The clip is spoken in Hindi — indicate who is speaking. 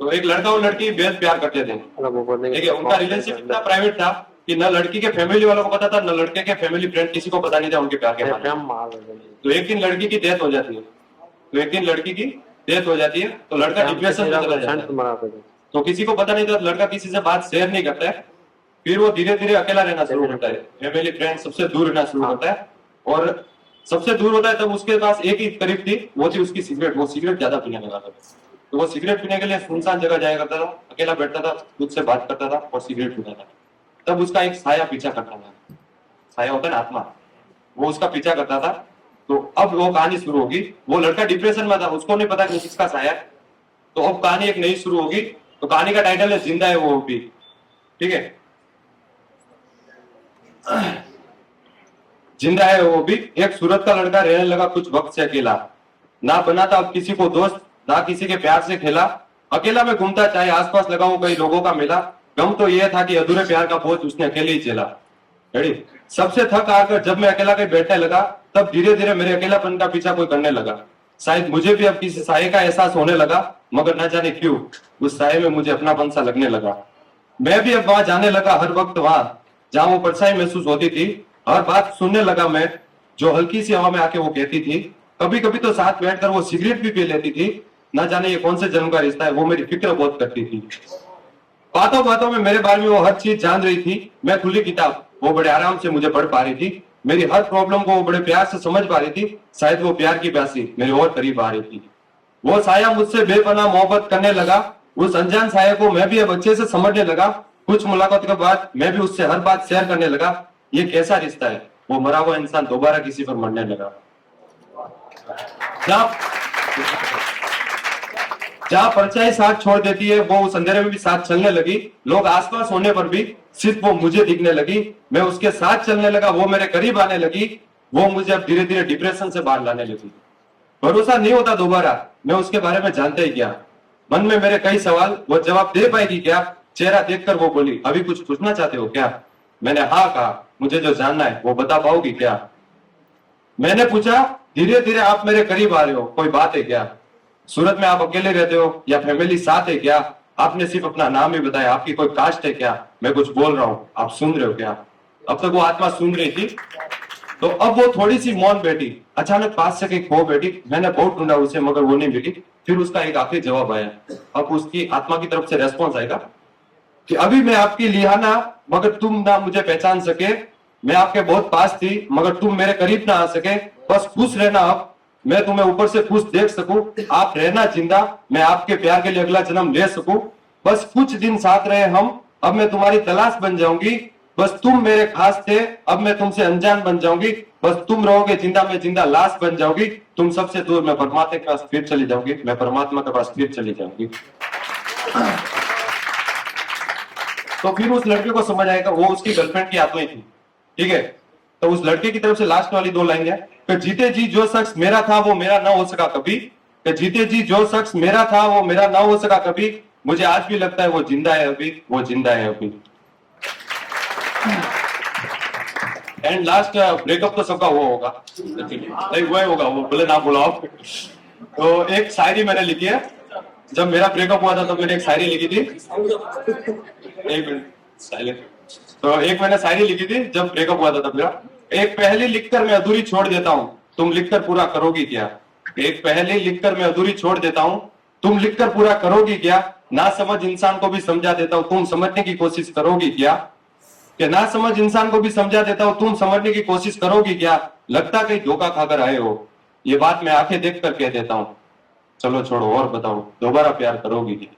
Speaker 1: तो एक लड़का और लड़की बेहद प्यार करते थे, ठीक है। उनका रिलेशनशिप इतना प्राइवेट था कि न लड़की के फैमिली वालों को पता था, न लड़के के फैमिली फ्रेंड, किसी को पता नहीं था उनके प्यार के बारे में। तो एक दिन लड़की की डेथ हो जाती है, तो लड़का डिप्रेशन में चला जाता है। तो किसी को पता नहीं था, लड़का किसी से बात शेयर नहीं करता है। फिर वो धीरे धीरे अकेला रहना शुरू करता है, फैमिली फ्रेंड सबसे दूर रहना शुरू करता है। और सबसे दूर होता है तब उसके पास एक ही करीब थी, वो थी उसकी सिगरेट। वो सिगरेट ज्यादा पीने लगा था, तो वो सिगरेट पीने के लिए सुनसान जगह जाया करता था, अकेला बैठता था, खुद से बात करता था और सिगरेट पीता था। तब उसका एक साया पीछा करता था, साया होता है ना, आत्मा, वो उसका पीछा करता था। तो अब वो कहानी शुरू होगी। वो लड़का डिप्रेशन में था, उसको नहीं पता कि किसका साया है। तो अब कहानी एक नई शुरू होगी। तो कहानी का टाइटल है जिंदा है वो भी, ठीक है। जिंदा है वो भी। एक सूरत का लड़का रहने लगा कुछ वक्त से अकेला, ना बना था अब किसी को दोस्त, ना किसी के प्यार से खेला। अकेला में घूमता चाहे आसपास लगाऊं कई लोगों का मिला। गम तो यह था कि अधूरे प्यार का बोझ उसने अकेले ही झेला। रेडी। सबसे थक आकर जब मैं अकेला कहीं बैठने लगा, तब धीरे धीरे मेरे अकेलापन का पीछा कोई करने लगा। शायद मुझे भी अब किसी साये का एहसास होने लगा, मगर न जाने क्यों उस साये में मुझे अपनापन सा लगने लगा। मैं भी अब वहां जाने लगा, हर वक्त वहां जहां वो परछाई महसूस होती थी। हर बात सुनने लगा मैं जो हल्की सी हवा में आके वो कहती थी। कभी कभी तो साथ बैठकर वो सिगरेट भी पी लेती थी। न जाने ये कौन से जन्म का रिश्ता है, वो मेरी फिक्र बहुत करती थी। बातों बातों में मेरे बारे में वो हर चीज जान रही थी। मैं खुली किताब वो बड़े आराम से मुझे पढ़ पा रही थी। मेरी हर प्रॉब्लम को वो बड़े प्यार से समझ पा रही थी। शायद वो प्यार की प्यासी मेरे और करीब आ रही थी। वो साया मुझसे बेपनाह मोहब्बत करने लगा। उस अनजान साया को मैं भी अब अच्छे से समझने लगा। कुछ मुलाकात के बाद मैं भी उससे हर बात शेयर करने लगा। ये कैसा रिश्ता है, वो मरा हुआ इंसान दोबारा किसी पर मरने लगा। जहाँ परछाई साथ छोड़ देती है, वो उस अंधेरे में भी साथ चलने लगी। लोग आसपास होने पर भी सिर्फ वो मुझे दिखने लगी। मैं उसके साथ चलने लगा, वो मेरे करीब आने लगी। वो मुझे अब धीरे धीरे डिप्रेशन से बाहर लाने लगी। भरोसा नहीं होता दोबारा, मैं उसके बारे में जानता ही क्या। मन में मेरे कई सवाल, वो जवाब दे पाएगी क्या। चेहरा देखकर वो बोली, अभी कुछ पूछना चाहते हो क्या। मैंने हाँ कहा, मुझे जो जानना है वो बता पाओगी क्या। मैंने पूछा, धीरे धीरे आप मेरे करीब आ रहे हो, कोई बात है क्या। सूरत में आप अकेले रहते हो या फैमिली साथ है क्या। आपने सिर्फ अपना नाम ही बताया, आपकी कोई कास्ट है क्या। मैं कुछ बोल रहा हूँ, आप सुन रहे हो क्या। अब तक वो आत्मा सुन रही थी। तो अब वो थोड़ी सी मौन बैठी, अचानक पास से कहीं खो बैठी। मैंने बहुत ढूंढा उसे, मगर वो नहीं मिली। फिर उसका एक आखिरी जवाब आया। अब उसकी आत्मा की तरफ से रेस्पॉन्स आएगा कि अभी मैं आपकी लिहाना, मगर तुम ना मुझे पहचान सके। मैं आपके बहुत पास थी, मगर तुम मेरे करीब ना आ सके। बस खुश रहना, अब मैं तुम्हें ऊपर से खुश देख सकूं। आप रहना जिंदा, मैं आपके प्यार के लिए अगला जन्म ले सकूं। बस कुछ दिन साथ रहे हम, अब मैं तुम्हारी तलाश बन जाऊंगी। बस तुम मेरे खास थे, अब मैं तुमसे अनजान बन जाऊंगी। बस तुम रहोगे जिंदा, मैं जिंदा लाश बन जाऊंगी। तुम सबसे दूर, मैं परमात्मा के पास फिर चली जाऊंगी। मैं परमात्मा के पास फिर चली जाऊंगी। तो फिर उस लड़के को समझ आएगा वो उसकी गर्लफ्रेंड की आत्मा ही थी, ठीक है। तो उस लड़के की तरफ से लास्ट वाली 2 लाइन है कि जीते जी जो शख्स मेरा था वो मेरा ना हो सका कभी। कि जीते जी जो शख्स मेरा था वो मेरा ना हो सका कभी। मुझे आज भी लगता है वो जिंदा है अभी, वो जिंदा है अभी। एंड लास्ट ब्रेकअप तो सबका वो होगा, नहीं वो होगा, वो बोले ना बुलाओ। तो एक शायरी मैंने लिखी है। जब मेरा ब्रेकअप हुआ था तो मैंने एक शायरी लिखी थी। एक मिनट साइलेंट। तो एक मैंने शायरी लिखी थी जब ब्रेकअप हुआ था तब मेरा। एक पहेली लिखकर मैं अधूरी छोड़ देता हूँ, तुम लिखकर पूरा करोगी क्या। एक पहेली लिखकर मैं अधूरी छोड़ देता हूँ, तुम लिखकर पूरा करोगी क्या। ना समझ इंसान को भी समझा देता हूँ, तुम समझने की कोशिश करोगी क्या। कि ना समझ इंसान को भी समझा देता हूँ, तुम समझने की कोशिश करोगी क्या। लगता कहीं धोखा खाकर आए हो, ये बात मैं आंखें देख कर कह देता हूँ। चलो छोड़ो और बताओ, दोबारा प्यार करोगी क्या।